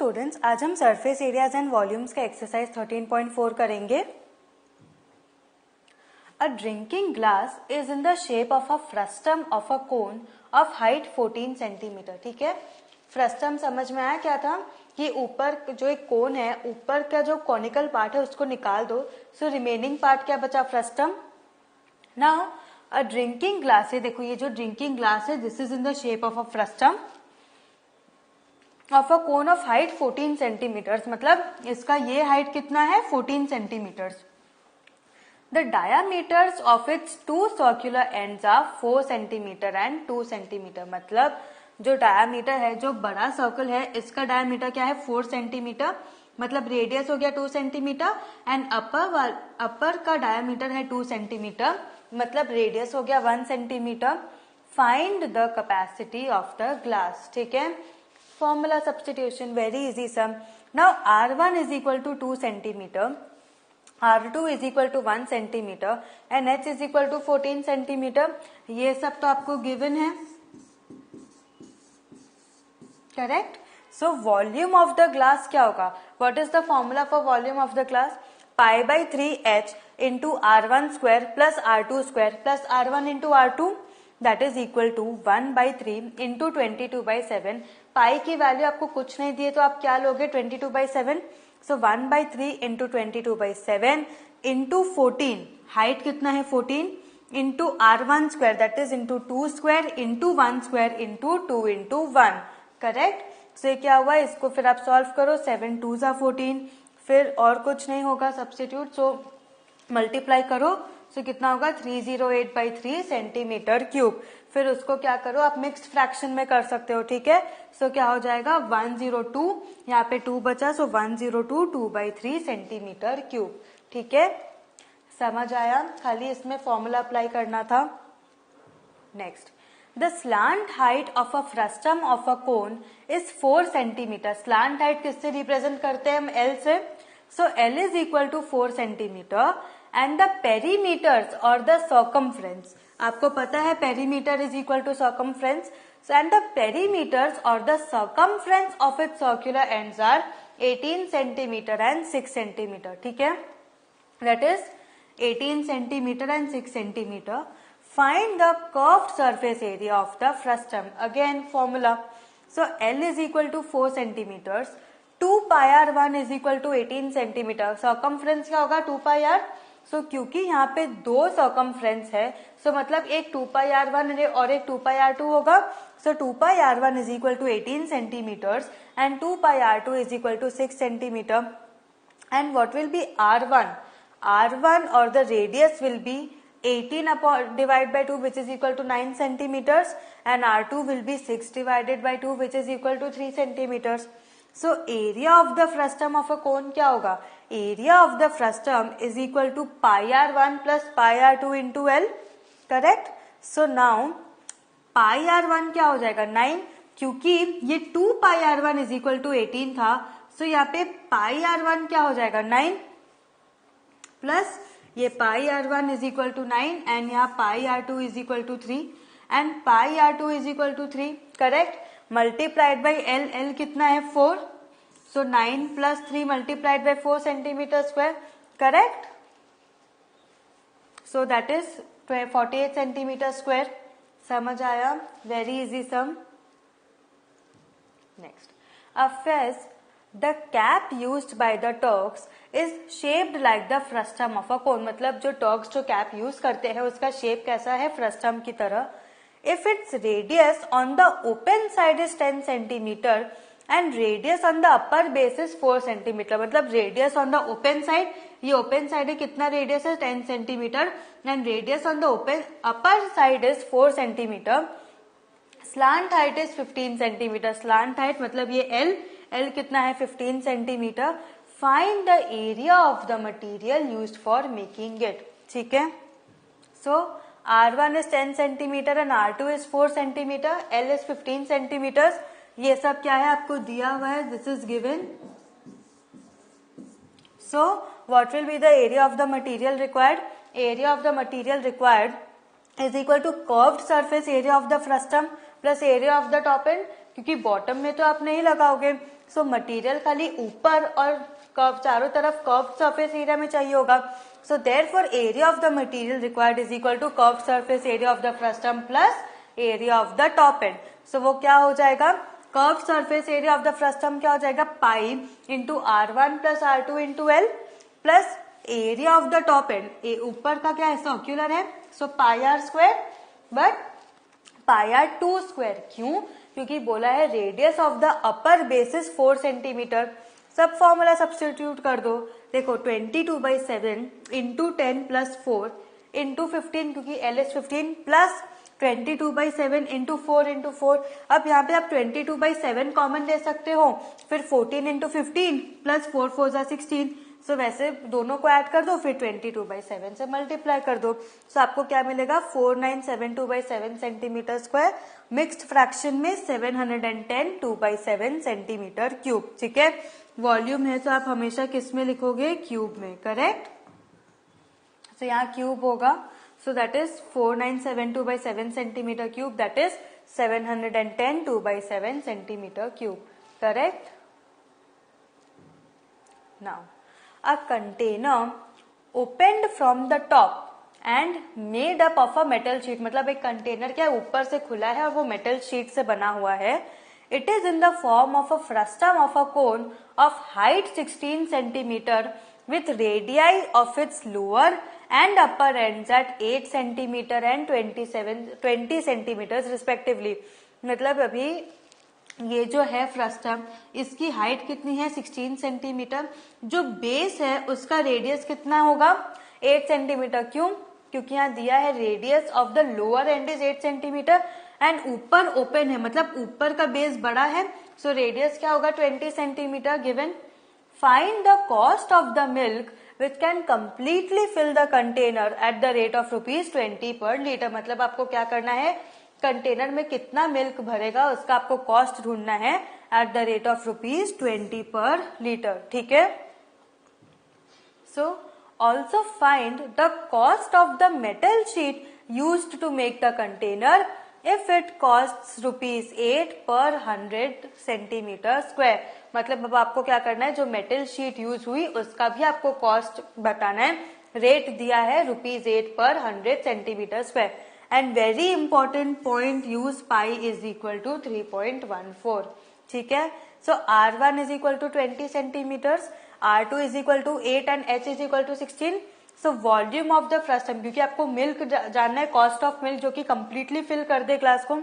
Students, आज हम surface areas and volumes का एक्सरसाइज 13.4 करेंगे। अ drinking glass is in the shape of a frustum of a cone of height 14 centimetre. ठीक है, frustum समझ में आया क्या था कि ऊपर जो एक कोन है, ऊपर का जो कॉनिकल पार्ट है उसको निकाल दो, सो रिमेनिंग पार्ट क्या बचा, frustum. Now a drinking glass है, देखो ये जो ड्रिंकिंग ग्लास है this is in the shape of a frustum of a cone of height 14 centimetres, मतलब इसका ये हाइट कितना है 14 centimetres. The diameters of its two circular ends are 4 centimetre and 2 centimetre, मतलब जो डायामीटर है, जो बड़ा सर्कल है, इसका डायामीटर क्या है 4 सेंटीमीटर, मतलब रेडियस हो गया 2 सेंटीमीटर एंड अपर का डायामीटर है 2 सेंटीमीटर, मतलब रेडियस हो गया 1 centimetre. Find the capacity of the glass. ठीक है, formula substitution, very easy sum. Now R1 is equal to 2 centimeter, R2 is equal to 1 centimeter and H is equal to 14 centimeter. ये सब तो आपको given है, correct? So volume of the glass क्या होगा, what is the formula for volume of the glass? Pi by 3H into R1 square plus R2 square plus R1 into R2, that is equal to 1 by 3 into 22 by 7. पाई की value आपको कुछ नहीं दिए तो आप क्या लोगे 22 by 7, so 1 by 3 into 22 by 7 into 14, height कितना है 14, into R1 square that is into 2 square into 1 square into 2 into 1, correct. So ये क्या हुआ, इसको फिर आप सॉल्व करो, 7 2 जा 14, फिर और कुछ नहीं होगा सब्स्टिट्यूट, सो मल्टीप्लाई करो, सो कितना होगा 308 by 3 सेंटीमीटर क्यूब। फिर उसको क्या करो आप मिक्स्ड फ्रैक्शन में कर सकते हो। ठीक है, सो क्या हो जाएगा 102, यहाँ पे 2 बचा, सो 102 2 by 3 सेंटीमीटर क्यूब। ठीक है, समझ आया, खाली इसमें फॉर्मूला अप्लाई करना था। Next, the slant height of a frustum of a cone is 4 centimetre. Slant height किससे रिप्रेजेंट करते हैं हम, एल से, so L is equal to 4 centimetre and the perimeters और द सर्कमफ्रेंस, आपको पता है perimeter is equal to circumference, and the perimeters और the circumference of its circular ends are 18 centimetre and 6 centimetre. ठीक है, that is 18 centimetre and 6 centimetre. Find the curved surface area of the frustum, again formula, so L is equal to 4 centimetres, 2 pi R 1 is equal to 18 centimetre, circumference क्या होगा 2 pi are, सो क्योंकि यहाँ पे दो circumference है, सो मतलब एक 2 pi R 1 और एक 2 पाई आर 2 होगा, so 2 pi R 1 is equal to 18 centimetres and 2 pi R 2 is equal to 6 centimetre, and what will be R1 और the radius will be 18 upon divided by 2 which is equal to 9 centimeters and R2 will be 6 divided by 2 which is equal to 3 centimeters. So area of the frustum of a cone क्या होगा, area of the frustum is equal to pi r1 plus pi r2 into L, correct? So now pi r1 क्या हो जाएगा 9, क्योंकि ये 2 pi r1 is equal to 18 था, so यहाँ पे pi r1 क्या हो जाएगा 9 प्लस ये pi R1 is equal to 9 and यहाँ pi R2 is equal to 3 and pi R2 is equal to 3, correct, multiplied by L, L कितना है 4, so 9 plus 3 multiplied by 4 centimetre square, correct, so that is 48 centimetre square. समझ आया, very easy sum. Next, a fez The cap used by the Turks is shaped like the frustum of a cone, मतलब जो Turks जो cap use करते हैं उसका shape कैसा है फ्रस्टम की तरह। If its radius on the open side is 10 centimeter and radius on the upper base is 4 centimeter, मतलब radius on the open side, ये open side है, कितना radius है 10 centimeter and radius on the open upper side is 4 centimeter, slant height is 15 centimeter, slant height मतलब ये L कितना है 15 centimetre. Find the area of the material used for making it. ठीक है, so R1 is 10 centimetre and R2 is 4 centimetre, L is 15 centimetre, ये सब क्या है आपको दिया हुआ है, this is given. So what will be the area of the material required, area of the material required is equal to curved surface area of the frustum plus area of the top and, क्योंकि bottom में तो आप नहीं लगाओगे, so material खाली ऊपर और curve चारों तरफ कर्व सरफेस एरिया में चाहिए होगा. So therefore area of the material required is equal to curve surface area of the frustum plus area of the top end. So वो क्या हो जाएगा, curve surface area of the frustum क्या हो जाएगा, pi into R1 plus R2 into L plus area of the top end. ऊपर का क्या है, सर्क्यूलर है, so pi R square but pi R 2 square. क्यों, क्योंकि बोला है radius of the upper base is 4 centimetre. सब फॉर्मूला सब्स्टिट्यूट कर दो. देखो 22/7 इंटू 10 प्लस 4 इंटू 15, क्योंकि L is 15 plus 22/7 into 4 into 4. अब यहाँ पे आप 22/7 कॉमन ले सकते हो, फिर 14 इंटू 15 प्लस 4 4 जा 16. सो वैसे दोनों को ऐड कर दो, फिर 22/7 से मल्टीप्लाई कर दो. सो आपको क्या मिलेगा, 4972/7 सेंटीमीटर स्क्वायर. मिक्स्ड फ्रैक्शन में 710 2/7 सेंटीमीटर क्यूब. ठीक है, वॉल्यूम है तो आप हमेशा किस में लिखोगे, क्यूब में. करेक्ट. सो यहाँ क्यूब होगा. So that is 4972/7 centimeter cube, that is 710 2/7 centimeter cube. Correct? Now, a container opened from the top and made up of a metal sheet. मतलब एक कंटेनर क्या ऊपर से खुला है और वो मेटल शीट से बना हुआ है. It is in the form of a frustum of a cone of height 16 centimeter with radii of its lower and upper ends at 8 centimeter and 20 centimeters respectively. मतलब अभी ये जो है फ्रस्टम, इसकी हाइट कितनी है, 16 सेंटीमीटर. जो बेस है उसका रेडियस कितना होगा, 8 सेंटीमीटर. क्यों, क्योंकि यहाँ दिया है radius of the lower and is 8 centimetre and ऊपर ओपन है, मतलब ऊपर का बेस बड़ा है. सो रेडियस क्या होगा, 20 centimetre given. Find the cost of the milk which can completely fill the container at the rate of ₹20 per liter. मतलब आपको क्या करना है, कंटेनर में कितना मिल्क भरेगा उसका आपको कॉस्ट ढूंढना है एट द रेट ऑफ ₹20 पर लीटर. ठीक है. So also find the cost of the metal sheet used to make the container if it costs ₹8 per 100 centimetre square. मतलब अब आपको क्या करना है, जो मेटल शीट यूज हुई उसका भी आपको कॉस्ट बताना है. रेट दिया है ₹8 per 100 centimetre square. And very important point, use pi is equal to 3.14. ठीक है. So R1 is equal to 20 centimetres, R2 is equal to 8 and H is equal to 16. So volume of the frustum, क्योंकि आपको milk जानना है, cost of milk जो कि completely fill कर दे ग्लास को.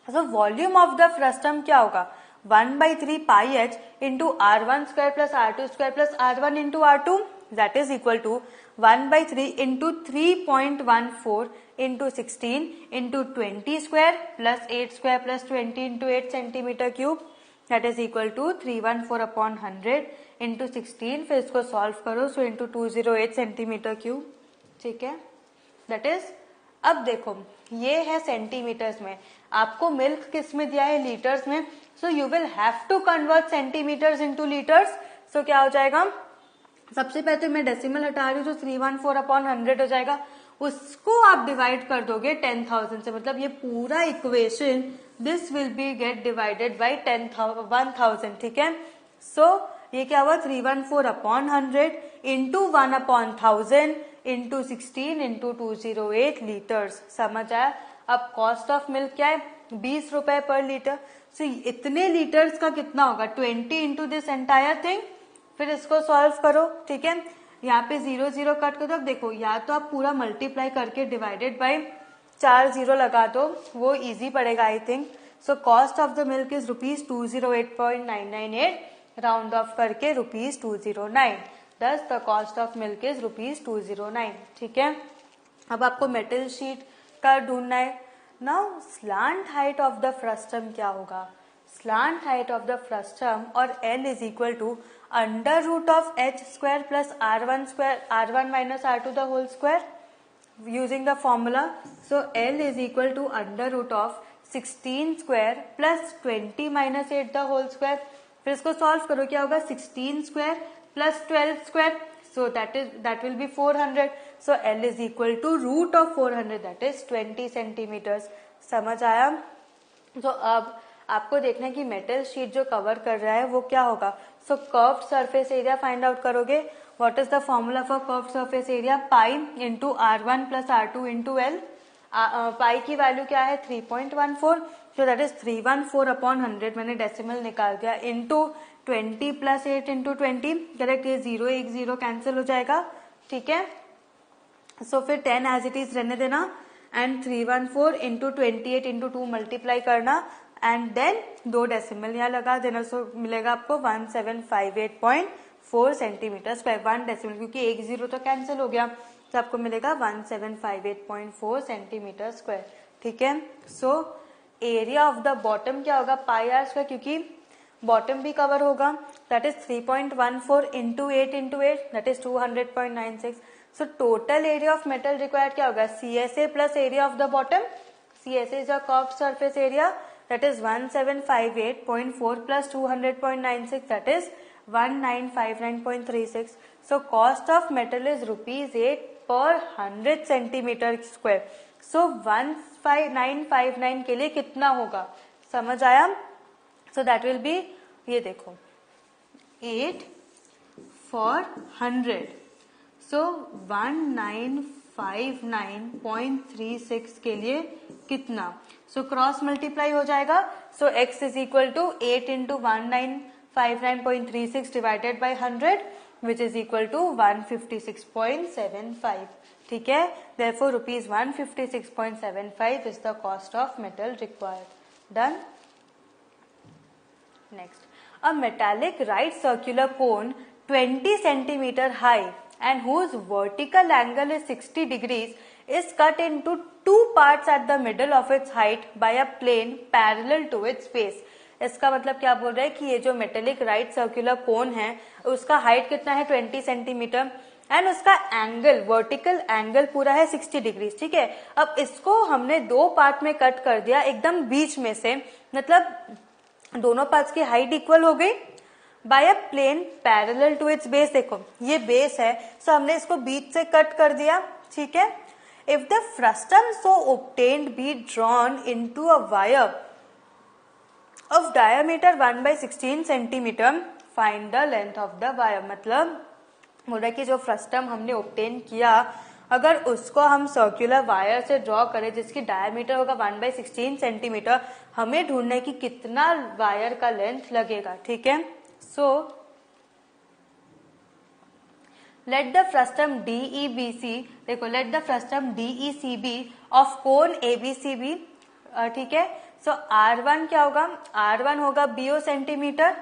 So volume of the frustum क्या होगा, 1/3 pi H into R1 square plus R2 square plus R1 into R2, that is equal to 1/3 into 3.14 into 16 into 20 square plus 8 square plus 20 into 8 centimetre cube, that is equal to 314/100 into 16. फिर इसको solve करो, so into 208 centimetre cube. ठीक है, that is. अब देखो ये है centimetres में, आपको मिल्क किस में दिया है, लीटर्स में. So you will have to convert centimetres into litres. So क्या हो जाएगा, सबसे पहले तो मैं डेसिमल हटा रही हूँ, तो 314/100 हो जाएगा. उसको आप डिवाइड कर दोगे 10,000 से, मतलब ये पूरा equation this will be gate divided by 10,000. ठीक है. सो ये क्या हुआ, 314/100 इंटू 1/1000 इंटू 16 इंटू 208 लीटर्स. समझ आया. अब कॉस्ट ऑफ मिल्क क्या है, 20 रुपए पर लीटर. सो इतने लीटर्स का कितना होगा, 20 इंटू दिस एंटायर थिंग. फिर इसको सॉल्व करो. ठीक है, यहाँ पे 0 0 कट कर दो. अब देखो, या तो आप पूरा मल्टीप्लाई करके डिवाइडेड बाई 4 0 लगा दो, वो इजी पड़ेगा I think. So cost of the milk is ₹208.998, round of करके ₹209. दस the cost of milk is ₹209. ठीक है. अब आपको मेटल शीट का ढूंढना है. Now slant height of the frustum क्या होगा, slant height of the frustum और L is equal to under root of H square plus R1 square R1 minus R2 the whole square using the formula. So L is equal to under root of 16 square plus 20 minus 8 the whole square. फिर इसको solve करो, क्या होगा, 16 square plus 12 square, so that will be 400. So L is equal to root of 400, that is 20 centimetres. समझ आया. तो अब आपको देखना है कि मेटल शीट जो कवर कर रहा है वो क्या होगा. So curved surface area find out करोगे. What is the formula for curved surface area? Pi into R1 plus R2 into L. Pi की वैल्यू क्या है? 3.14. So that is 314 upon 100. मैंने डेसिमल निकाल दिया. Into 20 plus 8 into 20. करेक्ट. ये 0 1 0 cancel हो जाएगा. ठीक है. सो फिर 10 एज इट इज रहने देना एंड 314 इंटू 28 इंटू 2 मल्टीप्लाई करना एंड देन 2 डेसिमल यहाँ लगा देना. सो मिलेगा आपको 1758.4 सेंटीमीटर स्क्वायर. 1 डेसिमल क्योंकि 1 0 तो कैंसिल हो गया, तो आपको मिलेगा 1758.4 सेंटीमीटर स्क्वायर. ठीक है. So area of the bottom क्या होगा? पाई आर स्क्वायर, क्योंकि बॉटम भी कवर होगा. That is 3.14 into 8 into 8 that is 200.96. So total area of metal required क्या होगा? CSA plus area of the bottom. CSA is a curved surface area that is 1758.4 plus 200.96 that is 1959.36. So cost of metal is ₹8 per 100 centimetre square. सो 1959 के लिए कितना होगा? समझ आया? सो that will be, ये देखो 8 फॉर 100. सो 1959.36 के लिए कितना? सो क्रॉस मल्टीप्लाई हो जाएगा. So x is equal to 8 into 1959.36 divided by 100 which is equal to 156.75. ठीक है. Therefore ₹156.75 is the cost of metal required. Done. Next, a metallic right circular cone 20 centimeter high and whose vertical angle is 60 degrees is cut into 2 parts at the middle of its height by a plane parallel to its base. इसका मतलब क्या बोल रहा है कि ये जो metallic right circular cone है उसका हाइट कितना है? 20 सेंटीमीटर एंड उसका एंगल, वर्टिकल एंगल पूरा है 60 डिग्री. ठीक है. अब इसको हमने 2 पार्ट में कट कर दिया एकदम बीच में से, मतलब दोनों पार्ट्स की हाइट इक्वल हो गई by a plane parallel to its base. देखो ये बेस है, सो हमने इसको बीच से कट कर दिया. ठीक है. If the frustum so obtained be drawn into a wire of diameter 1/16 centimetre, find the length of the wire. मतलब बोल रहा है कि जो फ्रस्टम हमने ऑब्टेन किया अगर उसको हम सर्कुलर वायर से ड्रॉ करें जिसकी डायमीटर होगा 1/16 सेंटीमीटर, हमें ढूंढना है कि कितना वायर का लेंथ लगेगा. ठीक है. So let the frustum DEBC, देखो let the frustum DECB of cone ABCB. ठीक है. सो R1 क्या होगा? R1 होगा BO सेंटीमीटर,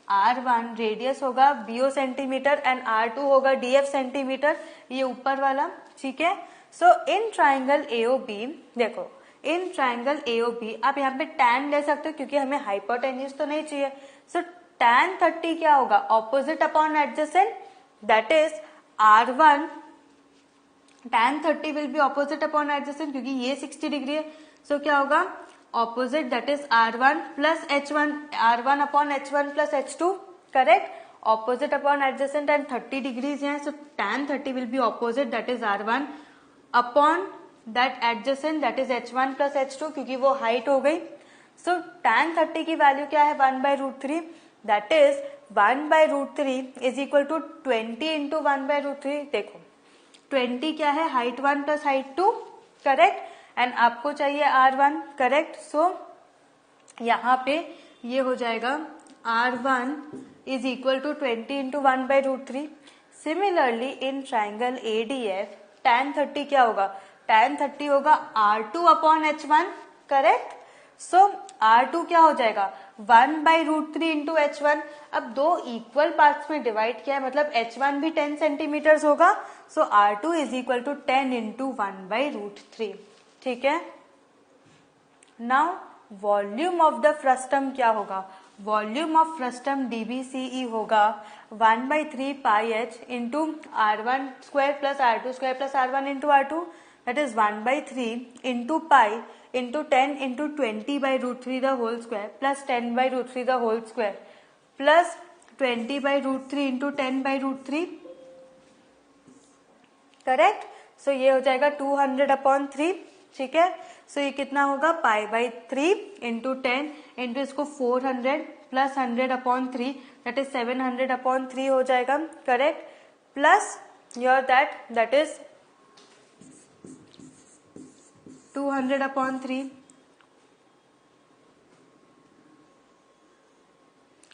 R1 रेडियस होगा BO सेंटीमीटर एंड R2 होगा DF सेंटीमीटर, ये ऊपर वाला. ठीक है. सो इन ट्राइंगल AOB, देखो इन ट्राइंगल AOB आप यहाँ पे tan ले सकते हो क्योंकि हमें हाइपोटेन्यूज तो नहीं चाहिए. सो tan 30 क्या होगा? Opposite upon adjacent that is R1 tan 30 will be opposite upon adjacent क्योंकि ये 60 डिग्री है. सो क्या होगा? Opposite that is R1 plus H1, R1 upon H1 plus H2. Correct. Opposite upon adjacent and 30 degrees है. सो tan 30 will be opposite that is R1 upon that adjacent that is H1 plus H2 क्योंकि वो height हो गई. सो tan 30 की value क्या है? 1/√3 that is 1/√3 is equal to 20 into 1/√3. देखो 20 क्या है? Height 1 plus height 2. Correct. And आपको चाहिए R1. करेक्ट. सो यहाँ पे ये हो जाएगा R1 is equal to 20 into 1/√3. Similarly in triangle ADF tan 30 क्या होगा? tan 30 होगा R2 अपॉन H1. करेक्ट. सो R2 क्या हो जाएगा? 1/√3 इंटू H1. अब 2 इक्वल पार्ट्स में डिवाइड किया है मतलब H1 भी 10 सेंटीमीटर होगा. So R2 is equal to 10 into 1/√3. ठीक है. Now volume of the frustum क्या होगा? वॉल्यूम ऑफ फ्रस्टम DBCE होगा 1/3 pi H into R1 square plus R2 square plus R1 into R2 that is 1/3 into pi into 10 into 20/√3 the whole square plus 10/√3 the whole square plus 20/√3 into 10/√3. Correct. So ये हो जाएगा 200/3. ठीक है. सो ये कितना होगा π/3 into 10 into इसको 400 plus 100/3 that is 700/3 हो जाएगा, correct, plus your that is 200/3,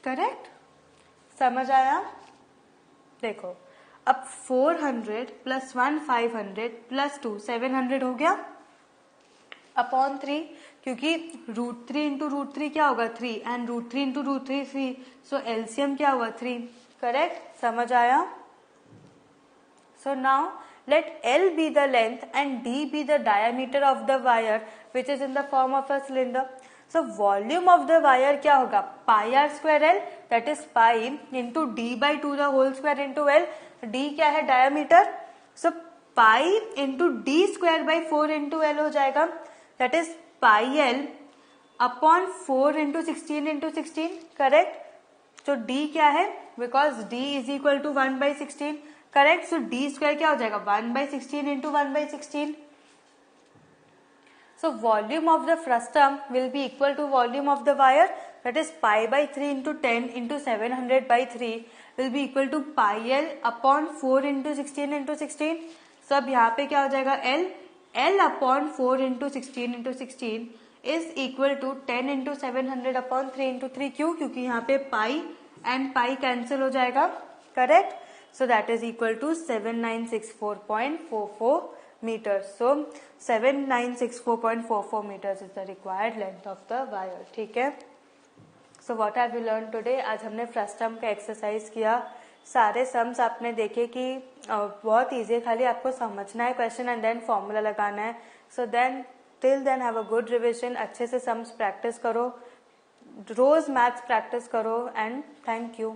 correct. समझ आया? देखो अब 400 प्लस 1 500 प्लस 2 700 हो गया अपॉन 3, क्योंकि √3 इंटू √3 क्या होगा 3 एंड √3 इंटू √3 3, सो एलसीएम क्या हुआ 3, करेक्ट। समझ आया? So now let L be the length and D be the diameter of the wire which is in the form of a cylinder. So volume of the wire क्या होगा pi r square L, that is pi into D/2 the whole square into L. D क्या है diameter, so pi into D square by 4 into L हो जाएगा, that is pi L upon 4 into 16 into 16, correct. So D क्या है, because D is equal to 1/16, correct. So D square क्या हो जाएगा 1/16 into 1/16. So volume of the frustum will be equal to volume of the wire, that is π/3 into 10 into 700/3 will be equal to pi L upon 4 into 16 into 16. So अब यहाँ पे क्या हो जाएगा L upon 4 into 16 into 16 is equal to 10 into 700/3 into 3. क्यों? क्योंकि यहाँ पे पाई एंड पाई कैंसिल हो जाएगा, correct. So that is equal to 7964.44 meters. So 7964.44 meters is the required length of the wire. ठीक है. So what have we learned today? आज हमने फ्रस्टम का एक्सरसाइज किया. सारे सम्स आपने देखे कि बहुत इजी है, खाली आपको समझना है क्वेश्चन एंड देन फॉर्मूला लगाना है. So then till then have a good revision, अच्छे से सम्स प्रैक्टिस करो, रोज मैथ्स प्रैक्टिस करो एंड थैंक यू.